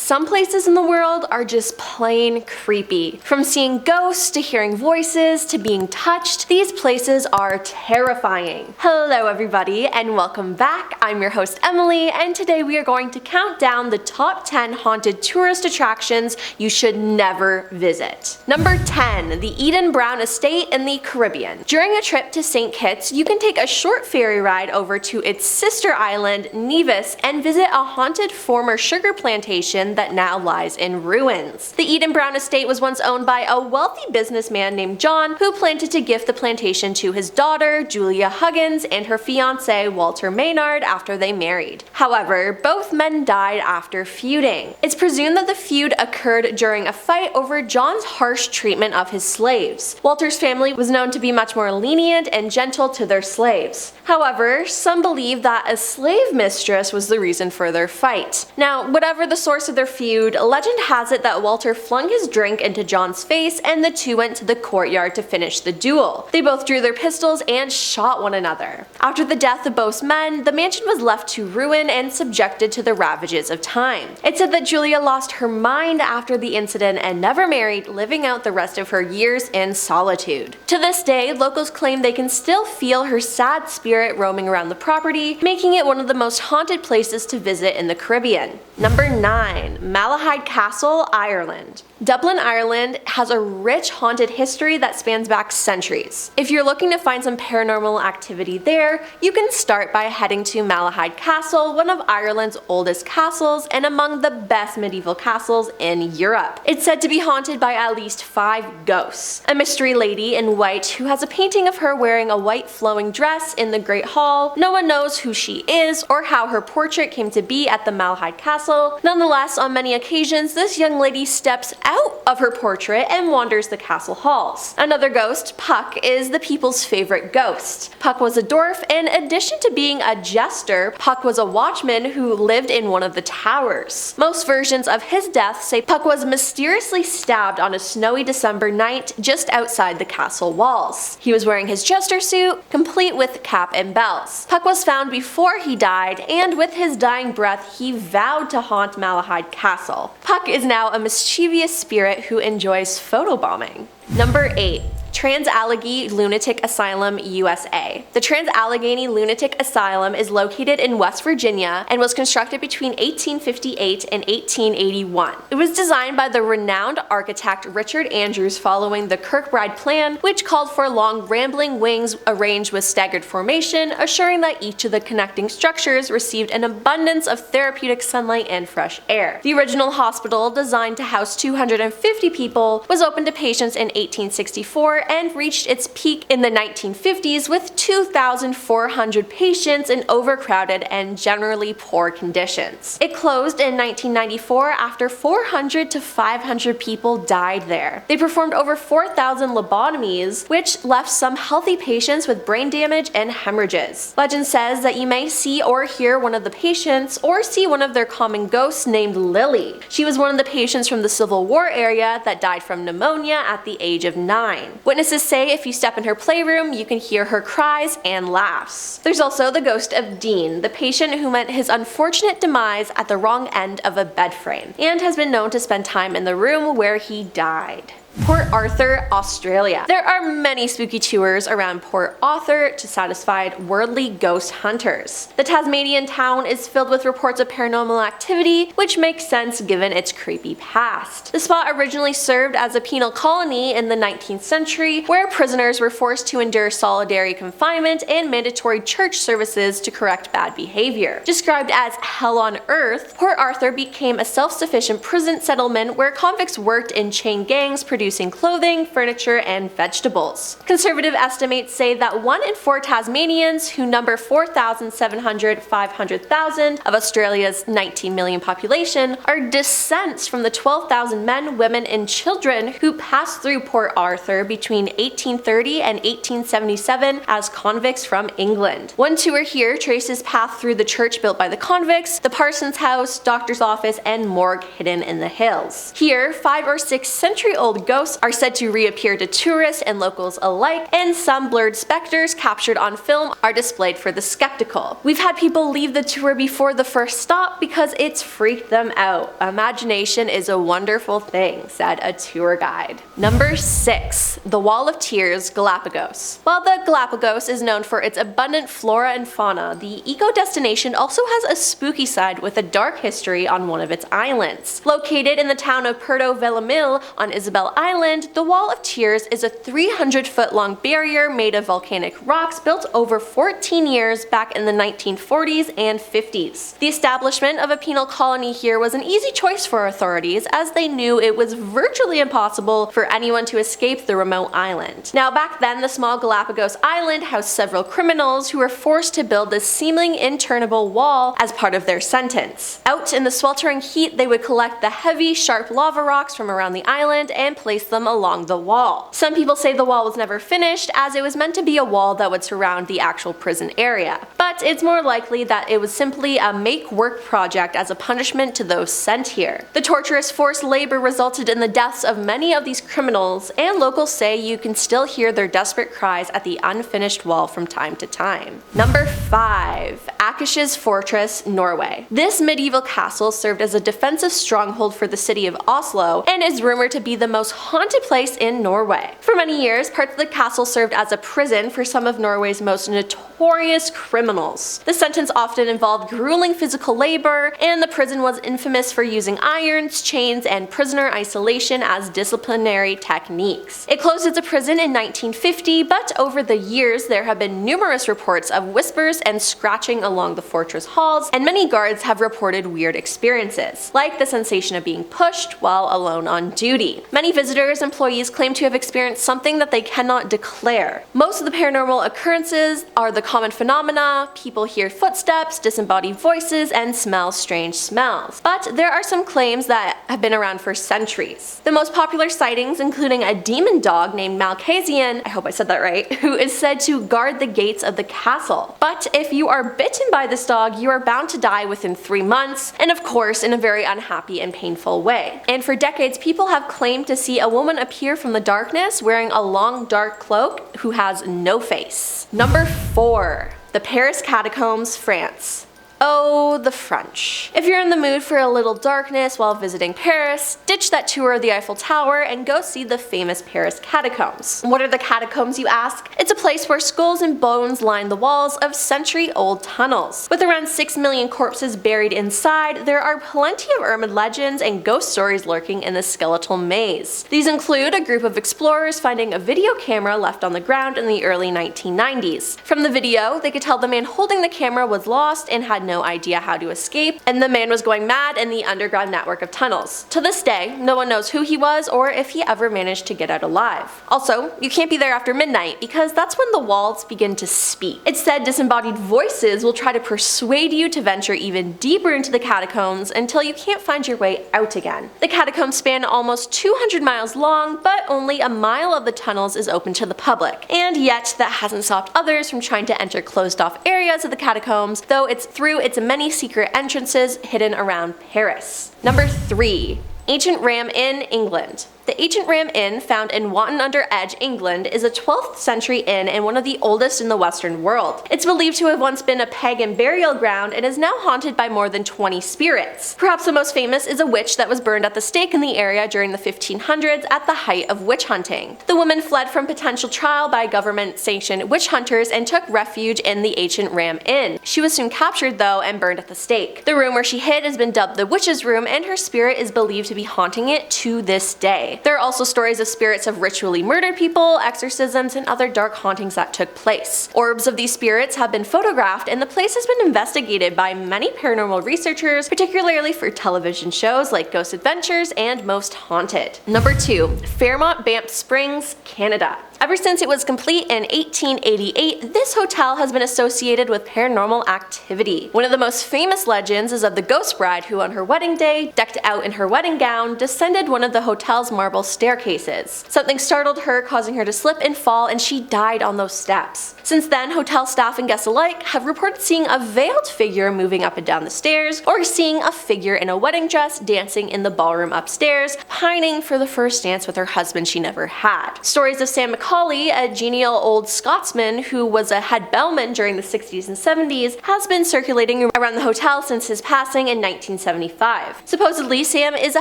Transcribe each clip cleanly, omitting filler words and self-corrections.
Some places in the world are just plain creepy. From seeing ghosts to hearing voices to being touched, these places are terrifying. Hello everybody and welcome back. I'm your host Emily, and today we are going to count down the top 10 haunted tourist attractions you should never visit. Number 10. The Eden Brown Estate in the Caribbean. During a trip to St. Kitts, you can take a short ferry ride over to its sister island, Nevis, and visit a haunted former sugar plantation that now lies in ruins. The Eden Brown Estate was once owned by a wealthy businessman named John, who planned to gift the plantation to his daughter, Julia Huggins, and her fiancé, Walter Maynard, after they married. However, both men died after feuding. It's presumed that the feud occurred during a fight over John's harsh treatment of his slaves. Walter's family was known to be much more lenient and gentle to their slaves. However, some believe that a slave mistress was the reason for their fight. Now, whatever the source of their feud, legend has it that Walter flung his drink into John's face and the two went to the courtyard to finish the duel. They both drew their pistols and shot one another. After the death of both men, the mansion was left to ruin and subjected to the ravages of time. It's said that Julia lost her mind after the incident and never married, living out the rest of her years in solitude. To this day, locals claim they can still feel her sad spirit roaming around the property, making it one of the most haunted places to visit in the Caribbean. Number 9. Malahide Castle, Ireland. Dublin, Ireland has a rich haunted history that spans back centuries. If you're looking to find some paranormal activity there, you can start by heading to Malahide Castle, one of Ireland's oldest castles and among the best medieval castles in Europe. It's said to be haunted by at least 5 ghosts. A mystery lady in white who has a painting of her wearing a white flowing dress in the Great Hall. No one knows who she is or how her portrait came to be at the Malahide Castle. Nonetheless, on many occasions, this young lady steps out of her portrait and wanders the castle halls. Another ghost, Puck, is the people's favorite ghost. Puck was a dwarf. In addition to being a jester, Puck was a watchman who lived in one of the towers. Most versions of his death say Puck was mysteriously stabbed on a snowy December night just outside the castle walls. He was wearing his jester suit, complete with cap and bells. Puck was found before he died, and with his dying breath, he vowed to haunt Malahide Castle. Puck is now a mischievous spirit who enjoys photobombing. Number 8. Trans-Allegheny Lunatic Asylum, USA. The Trans-Allegheny Lunatic Asylum is located in West Virginia and was constructed between 1858 and 1881. It was designed by the renowned architect Richard Andrews following the Kirkbride plan, which called for long rambling wings arranged with staggered formation, assuring that each of the connecting structures received an abundance of therapeutic sunlight and fresh air. The original hospital, designed to house 250 people, was opened to patients in 1864 and reached its peak in the 1950s with 2,400 patients in overcrowded and generally poor conditions. It closed in 1994 after 400 to 500 people died there. They performed over 4,000 lobotomies, which left some healthy patients with brain damage and hemorrhages. Legend says that you may see or hear one of the patients or see one of their common ghosts named Lily. She was one of the patients from the Civil War area that died from pneumonia at the age of 9. Witnesses say if you step in her playroom, you can hear her cries and laughs. There's also the ghost of Dean, the patient who met his unfortunate demise at the wrong end of a bed frame, and has been known to spend time in the room where he died. Port Arthur, Australia. There are many spooky tours around Port Arthur to satisfy worldly ghost hunters. The Tasmanian town is filled with reports of paranormal activity, which makes sense given its creepy past. The spot originally served as a penal colony in the 19th century, where prisoners were forced to endure solitary confinement and mandatory church services to correct bad behavior. Described as hell on earth, Port Arthur became a self-sufficient prison settlement where convicts worked in chain gangs producing clothing, furniture, and vegetables. Conservative estimates say that 1 in 4 Tasmanians, who number 4,700,000 of Australia's 19 million population, are descendants from the 12,000 men, women, and children who passed through Port Arthur between 1830 and 1877 as convicts from England. One tour here traces path through the church built by the convicts, the parson's house, doctor's office, and morgue hidden in the hills. Here, 5 or 6 century-old ghosts ghosts are said to reappear to tourists and locals alike, and some blurred specters captured on film are displayed for the skeptical. We've had people leave the tour before the first stop because it's freaked them out. Imagination is a wonderful thing, said a tour guide. Number 6. The Wall of Tears, Galapagos. While the Galapagos is known for its abundant flora and fauna, the eco-destination also has a spooky side with a dark history on one of its islands. Located in the town of Puerto Villamil on Isabel Island, the Wall of Tears is a 300-foot-long barrier made of volcanic rocks built over 14 years back in the 1940s and 50s. The establishment of a penal colony here was an easy choice for authorities, as they knew it was virtually impossible for anyone to escape the remote island. Now, back then, the small Galapagos island housed several criminals who were forced to build this seemingly inturnable wall as part of their sentence. Out in the sweltering heat, they would collect the heavy, sharp lava rocks from around the island and place them along the wall. Some people say the wall was never finished, as it was meant to be a wall that would surround the actual prison area. But it's more likely that it was simply a make-work project as a punishment to those sent here. The torturous forced labor resulted in the deaths of many of these criminals, and locals say you can still hear their desperate cries at the unfinished wall from time to time. Number 5. Akershus Fortress, Norway. This medieval castle served as a defensive stronghold for the city of Oslo and is rumored to be the most haunted place in Norway. For many years, parts of the castle served as a prison for some of Norway's most notorious criminals. The sentence often involved grueling physical labor, and the prison was infamous for using irons, chains, and prisoner isolation as disciplinary techniques. It closed as a prison in 1950, but over the years there have been numerous reports of whispers and scratching along the fortress halls, and many guards have reported weird experiences, like the sensation of being pushed while alone on duty. Many visitors and employees claim to have experienced something that they cannot declare. Most of the paranormal occurrences are the common phenomena: people hear footsteps, disembodied voices, and smell strange smells. But there are some claims that have been around for centuries. The most popular sightings including a demon dog named Malkazian, I hope I said that right, who is said to guard the gates of the castle. But if you are bitten by this dog, you are bound to die within 3 months, and of course in a very unhappy and painful way. And for decades, people have claimed to see a woman appear from the darkness wearing a long dark cloak who has no face. Number 4. The Paris Catacombs, France. Oh, the French. If you're in the mood for a little darkness while visiting Paris, ditch that tour of the Eiffel Tower and go see the famous Paris Catacombs. What are the catacombs, you ask? It's a place where skulls and bones line the walls of century-old tunnels. With around 6 million corpses buried inside, there are plenty of urban legends and ghost stories lurking in the skeletal maze. These include a group of explorers finding a video camera left on the ground in the early 1990s. From the video, they could tell the man holding the camera was lost and had no idea how to escape, and the man was going mad in the underground network of tunnels. To this day, no one knows who he was or if he ever managed to get out alive. Also, you can't be there after midnight because that's when the walls begin to speak. It's said disembodied voices will try to persuade you to venture even deeper into the catacombs until you can't find your way out again. The catacombs span almost 200 miles long, but only a mile of the tunnels is open to the public. And yet, that hasn't stopped others from trying to enter closed-off areas of the catacombs, though it's through its many secret entrances hidden around Paris. Number 3. Ancient Ram Inn, England. The Ancient Ram Inn, found in Wanton-under-Edge, England, is a 12th century inn and one of the oldest in the Western world. It's believed to have once been a pagan burial ground and is now haunted by more than 20 spirits. Perhaps the most famous is a witch that was burned at the stake in the area during the 1500s at the height of witch hunting. The woman fled from potential trial by government-sanctioned witch hunters and took refuge in the Ancient Ram Inn. She was soon captured, though, and burned at the stake. The room where she hid has been dubbed the Witch's Room, and her spirit is believed to be haunting it to this day. There are also stories of spirits of ritually murdered people, exorcisms, and other dark hauntings that took place. Orbs of these spirits have been photographed, and the place has been investigated by many paranormal researchers, particularly for television shows like Ghost Adventures and Most Haunted. Number 2. Fairmont, Banff Springs, Canada. Ever since it was complete in 1888, this hotel has been associated with paranormal activity. One of the most famous legends is of the ghost bride who on her wedding day, decked out in her wedding gown, descended one of the hotel's marble staircases. Something startled her, causing her to slip and fall, and she died on those steps. Since then, hotel staff and guests alike have reported seeing a veiled figure moving up and down the stairs, or seeing a figure in a wedding dress dancing in the ballroom upstairs, pining for the first dance with her husband she never had. Stories of Sam Macaulay, a genial old Scotsman who was a head bellman during the 60s and 70s, has been circulating around the hotel since his passing in 1975. Supposedly, Sam is a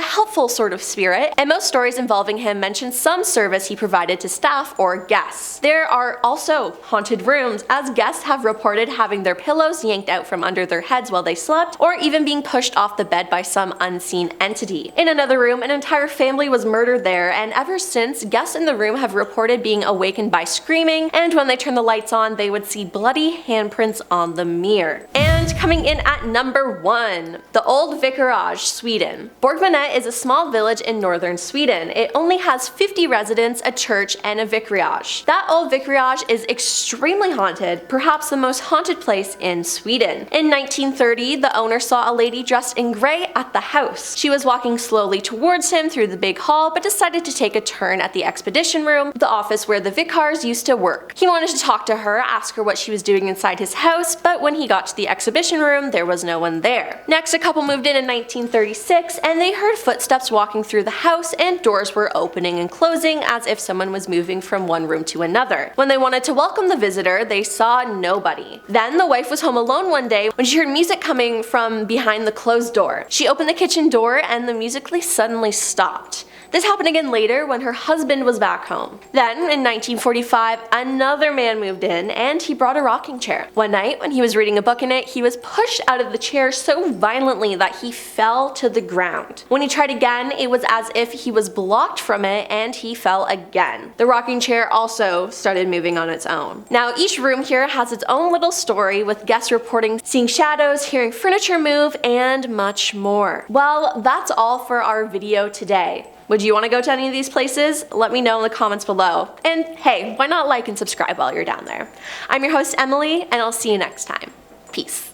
helpful sort of spirit, and most stories involving him mention some service he provided to staff or guests. There are also haunted rooms, as guests have reported having their pillows yanked out from under their heads while they slept, or even being pushed off the bed by some unseen entity. In another room, an entire family was murdered there, and ever since, guests in the room have reported being awakened by screaming, and when they turned the lights on, they would see bloody handprints on the mirror. And coming in at number 1, the Old Vicarage, Sweden. Borgmanet is a small village in northern Sweden. It only has 50 residents, a church, and a vicarage. That old vicarage is extremely haunted, perhaps the most haunted place in Sweden. In 1930, the owner saw a lady dressed in grey at the house. She was walking slowly towards him through the big hall, but decided to take a turn at the expedition room, the office where the vicars used to work. He wanted to talk to her, ask her what she was doing inside his house, but when he got to the exhibition room, there was no one there. Next, a couple moved in 1936, and they heard footsteps walking through the house, and doors were opening and closing as if someone was moving from one room to another. When they wanted to welcome the visitor, they saw nobody. Then the wife was home alone one day when she heard music coming from behind the closed door. She opened the kitchen door and the music suddenly stopped. This happened again later when her husband was back home. Then, in 1945, another man moved in and he brought a rocking chair. One night, when he was reading a book in it, he was pushed out of the chair so violently that he fell to the ground. When he tried again, it was as if he was blocked from it and he fell again. The rocking chair also started moving on its own. Now, each room here has its own little story, with guests reporting seeing shadows, hearing furniture move, and much more. Well, that's all for our video today. Would you want to go to any of these places? Let me know in the comments below. And hey, why not like and subscribe while you're down there? I'm your host, Emily, and I'll see you next time. Peace.